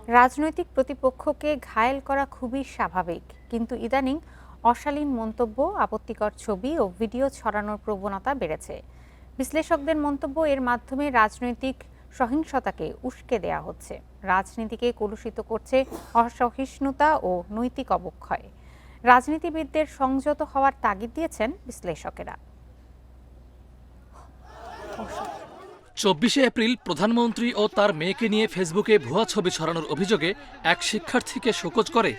রাজনৈতিক প্রতিপক্ষকে ঘায়েল করা খুবই স্বাভাবিক, কিন্তু ইদানিং অশালীন মন্তব্য, আপত্তিকর ছবি ও ভিডিও ছড়ানোর প্রবণতা বেড়েছে। বিশ্লেষকদের মন্তব্য, এর মাধ্যমে রাজনৈতিক সহিংসতাকে উস্কে দেয়া হচ্ছে, রাজনীতিকে কলুষিত করছে অসহিষ্ণুতা ও নৈতিক অবক্ষয়। রাজনীতিবিদদের সংযত হওয়ার তাগিদ দিয়েছেন বিশ্লেষকেরা। ২৪শে এপ্রিল প্রধানমন্ত্রী ও তার মেয়েকে নিয়ে ফেসবুকে ভুয়া ছবি ছড়ানোর অভিযোগে এক শিক্ষার্থীকে শোকজ করে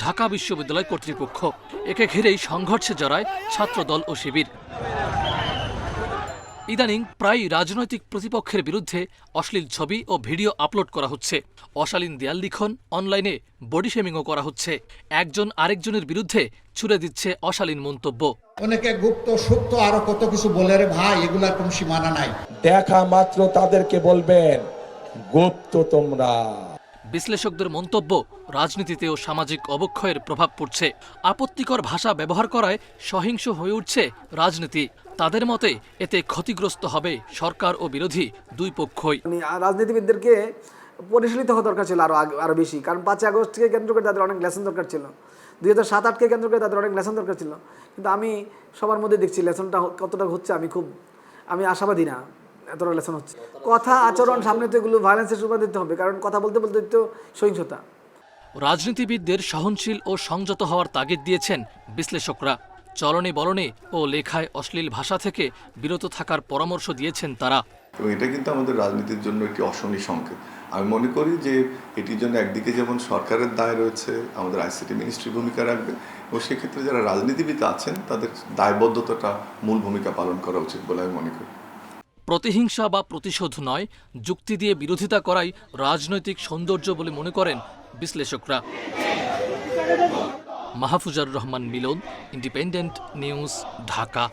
ঢাকা বিশ্ববিদ্যালয় কর্তৃপক্ষ। একে ঘিরেই সংঘর্ষে জড়ায় ছাত্রদল ও শিবির। ইদানিং প্রায় রাজনৈতিক প্রতিপক্ষের বিরুদ্ধে অশ্লীল ছবি ও ভিডিও আপলোড করা হচ্ছে। অশালীন দেয়াল লিখন, অনলাইনে বডি শেমিংও করা হচ্ছে। একজন আরেকজনের বিরুদ্ধে ছুড়ে দিচ্ছে অশালীন মন্তব্য। অনেকে গুপ্ত সুপ্ত আরো কত কিছু বলে, রে ভাই, এগুলার কোনো সীমানা নাই। দেখা মাত্র তাদেরকে বলবেন গুপ্ত তোমরা। বিশ্লেষকদের মন্তব্য, রাজনীতিতে ও সামাজিক অবক্ষয়ের প্রভাব পড়ছে। আপত্তিকর ভাষা ব্যবহার করায় সহিংস হয়ে উঠছে রাজনীতি। তাদের মতে এতে ক্ষতিগ্রস্ত হবে সরকার ও বিরোধী দুই পক্ষই। রাজনীতিবিদদেরকে পরিশীলিত হওয়া দরকার ছিল আরো বেশি, কারণ ৫ই আগস্টকে কেন্দ্র করে তাদের অনেক লেসন দরকার ছিল, ২০০৭-৮কে কেন্দ্র করে তাদের অনেক লেসন দরকার ছিল। কিন্তু আমি সবার মধ্যে দেখছি লেসনটা কতটা হচ্ছে আমি আশাবাদী না এতটা লেসন হচ্ছে। কথা আচরণ সামনে তো এগুলো ভায়োলেন্সের রূপ দিতে হবে, কারণ কথা বলতে বলতে তো সহিংসতা। রাজনীতিবিদদের সহনশীল ও সংযত হওয়ার তাগিদ দিয়েছেন বিশ্লেষকরা। চলনে বলনে ও লেখায় অশ্লীল ভাষা থেকে বিরত থাকার পরামর্শ দিয়েছেন তারা। এবং এটা কিন্তু আমাদের রাজনীতির জন্য একটি অশনি সংকেত। আমি মনে করি যে এটির জন্য একদিকে যেমন সরকারের দায় রয়েছে, আমাদের আইসিটি মিনিস্ট্রি ভূমিকা রাখবে, এবং সেক্ষেত্রে যারা রাজনীতিবিদ আছেন তাদের দায়বদ্ধতাটা মূল ভূমিকা পালন করা উচিত বলে আমি মনে করি। প্রতিহিংসা বা প্রতিশোধ নয়, যুক্তি দিয়ে বিরোধিতা করাই রাজনৈতিক সৌন্দর্য বলে মনে করেন বিশ্লেষকরা। মাহফুজার রহমান মিলন, ইন্ডিপেন্ডেন্ট নিউজ, ঢাকা।